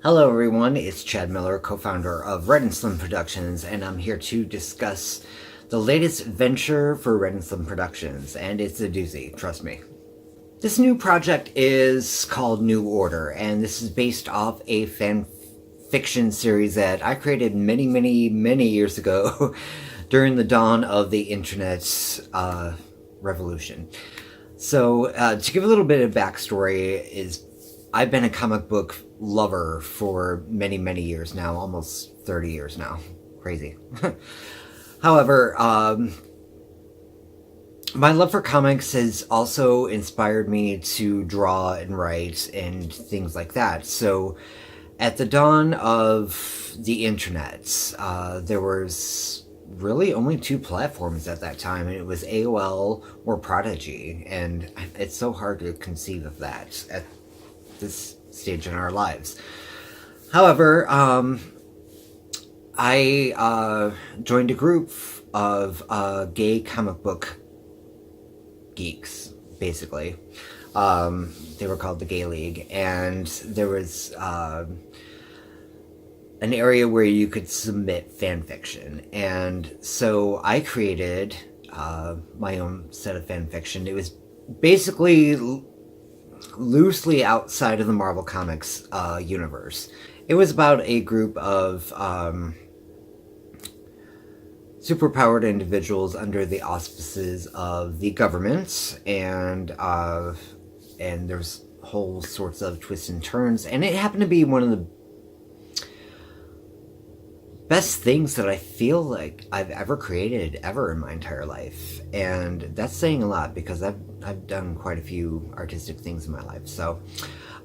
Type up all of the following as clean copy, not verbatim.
Hello everyone, it's Chad Miller, co-founder of Redd N Slymm Productions, and I'm here to discuss the latest venture for Redd N Slymm Productions, and it's a doozy, trust me. This new project is called New Order, and this is based off a fan fiction series that I created many years ago during the dawn of the internet's revolution. So, to give a little bit of backstory is I've been a comic book lover for many years now, almost 30 years now. Crazy. However, my love for comics has also inspired me to draw and write and things like that. So at the dawn of the internet, there was really only two platforms at that time, and it was AOL or Prodigy, and it's so hard to conceive of that at this stage in our lives. However, I joined a group of gay comic book geeks, basically. They were called the Gay League, and there was an area where you could submit fan fiction. And so I created my own set of fan fiction. It was basically loosely outside of the Marvel Comics universe. It was about a group of superpowered individuals under the auspices of the government, and there's whole sorts of twists and turns, and it happened to be one of the best things that I feel like I've ever created ever in my entire life. And that's saying a lot because I've done quite a few artistic things in my life. So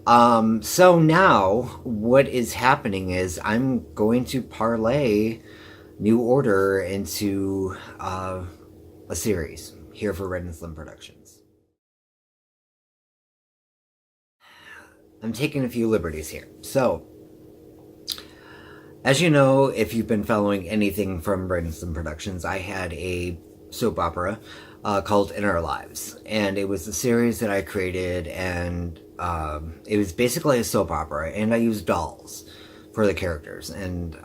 now what is happening is I'm going to parlay New Order into a series here for Redd N Slymm Productions. I'm taking a few liberties here. So, as you know, if you've been following anything from Redd N Slymm Productions, I had a soap opera called In Our Lives. And it was a series that I created, and it was basically a soap opera, and I used dolls for the characters and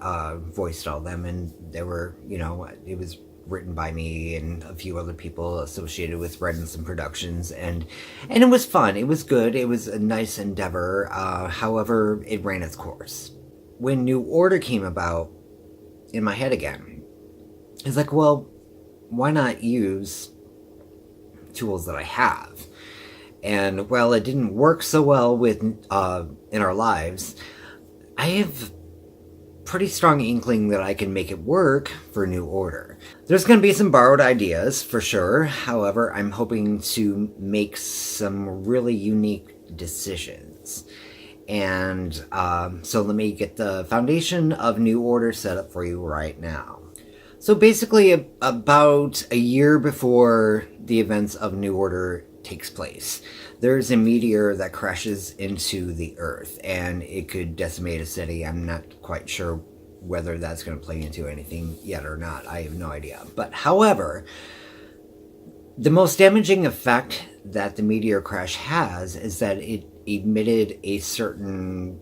voiced all them. And they were, it was written by me and a few other people associated with Redd N Slymm Productions, and it was fun. It was good. It was a nice endeavor. However, it ran its course. When New Order came about in my head again, it's like, well, why not use tools that I have? And while it didn't work so well with In Our Lives, I have pretty strong inkling that I can make it work for New Order. There's going to be some borrowed ideas for sure. However, I'm hoping to make some really unique decisions. And so let me get the foundation of New Order set up for you right now. So basically, about a year before the events of New Order takes place, there's a meteor that crashes into the Earth, and it could decimate a city. I'm not quite sure whether that's going to play into anything yet or not. I have no idea. But however, the most damaging effect that the meteor crash has is that it emitted a certain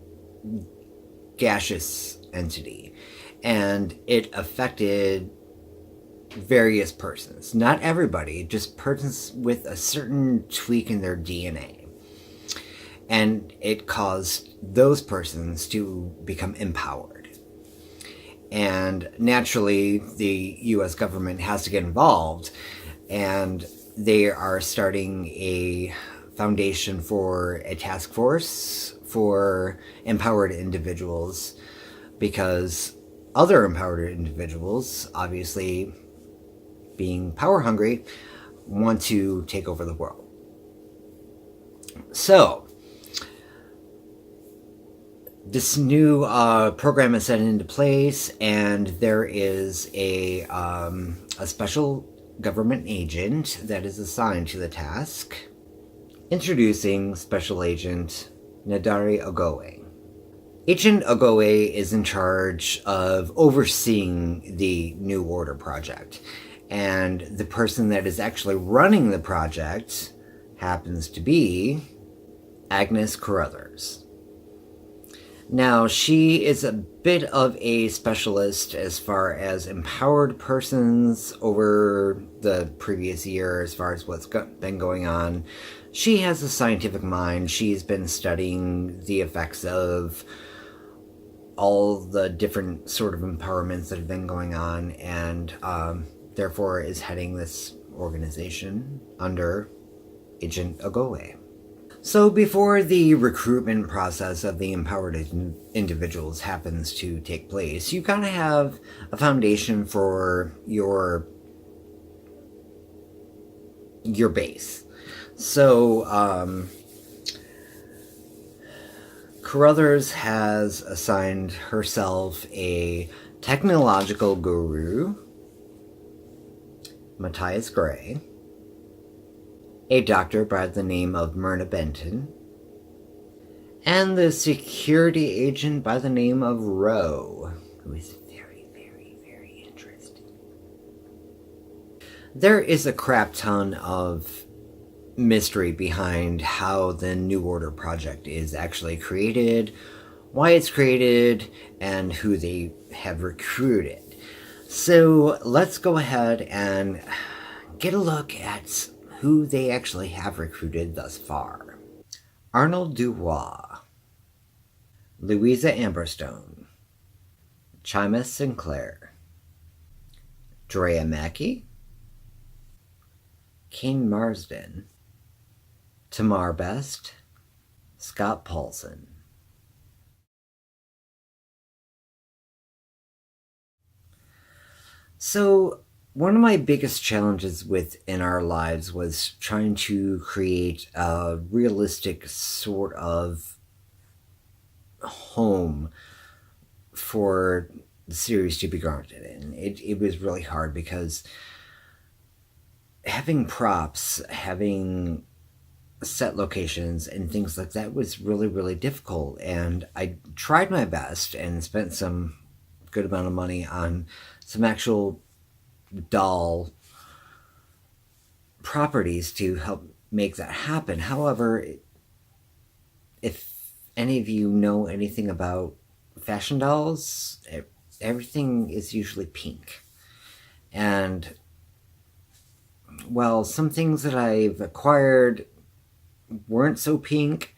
gaseous entity, and it affected various persons. Not everybody, just persons with a certain tweak in their DNA. And it caused those persons to become empowered. And naturally, the US government has to get involved, and they are starting a foundation for a task force for empowered individuals, because other empowered individuals, obviously being power hungry, want to take over the world. So this new program is set into place, and there is a special government agent that is assigned to the task. Introducing Special Agent Nadari Ogowe. Agent Ogowe is in charge of overseeing the New Order project, and the person that is actually running the project happens to be Agnes Carruthers. Now, she is a bit of a specialist as far as empowered persons over the previous year, as far as what's been going on. She has a scientific mind. She's been studying the effects of all the different sort of empowerments that have been going on, and therefore is heading this organization under Agent Ogowe. So before the recruitment process of the empowered individuals happens to take place, you kind of have a foundation for your base. So Carruthers has assigned herself a technological guru, Matthias Gray, a doctor by the name of Myrna Benton, and the security agent by the name of Roe, who is very, very, very interesting. There is a crap ton of mystery behind how the New Order project is actually created, why it's created, and who they have recruited. So let's go ahead and get a look at who they actually have recruited thus far. Arnold Dubois, Louisa Amberstone, Chima Sinclair, Drea Mackey, Kane Marsden, Tamar Best, Scott Paulson. So, one of my biggest challenges within our lives was trying to create a realistic sort of home for the series to be grounded in. It was really hard because having props, having set locations and things like that was really, really difficult. And I tried my best and spent some good amount of money on some actual doll properties to help make that happen. However, if any of you know anything about fashion dolls, everything is usually pink. And, well, some things that I've acquired weren't so pink.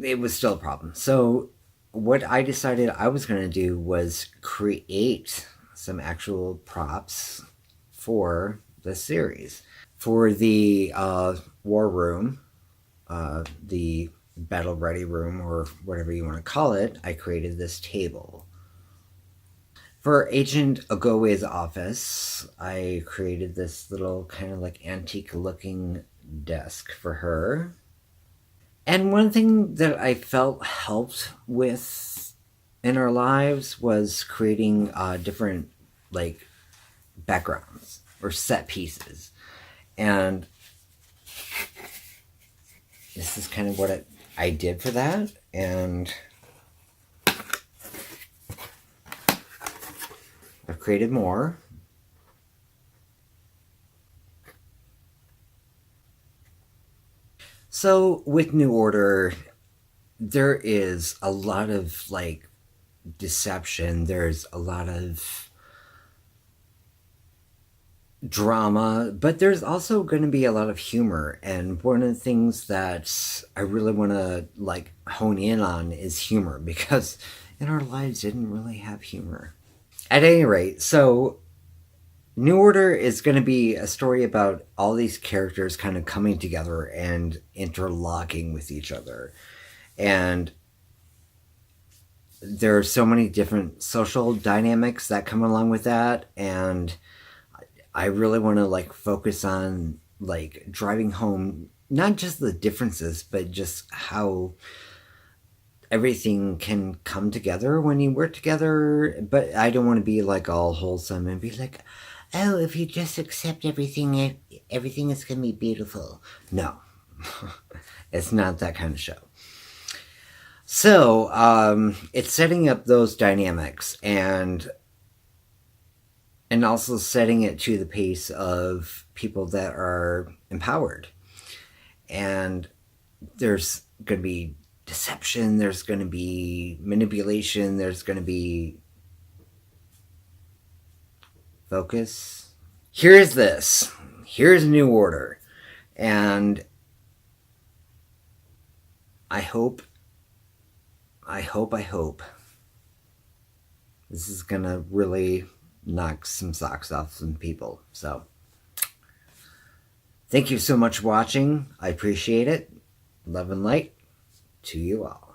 It was still a problem. So what I decided I was going to do was create some actual props for the series. For the war room, the battle ready room, or whatever you want to call it, I created this table. For Agent Ogowe's office, I created this little kind of like antique looking desk for her. And one thing that I felt helped with in our lives was creating different like backgrounds or set pieces. And this is kind of what I did for that. And I've created more. So with New Order, there is a lot of like deception. There's a lot of drama, but there's also going to be a lot of humor. And one of the things that I really want to like hone in on is humor, because in our lives didn't really have humor. At any rate, so New Order is going to be a story about all these characters kind of coming together and interlocking with each other. And there are so many different social dynamics that come along with that. And I really want to like focus on like driving home not just the differences, but just how everything can come together when you work together. But I don't want to be like all wholesome and be like, oh, if you just accept everything, everything is going to be beautiful. No, it's not that kind of show. So it's setting up those dynamics and also setting it to the pace of people that are empowered. And there's going to be deception, there's going to be manipulation, there's going to be focus. Here's this. Here's New Order. And I hope this is going to really knock some socks off some people. So, thank you so much for watching. I appreciate it. Love and light to you all.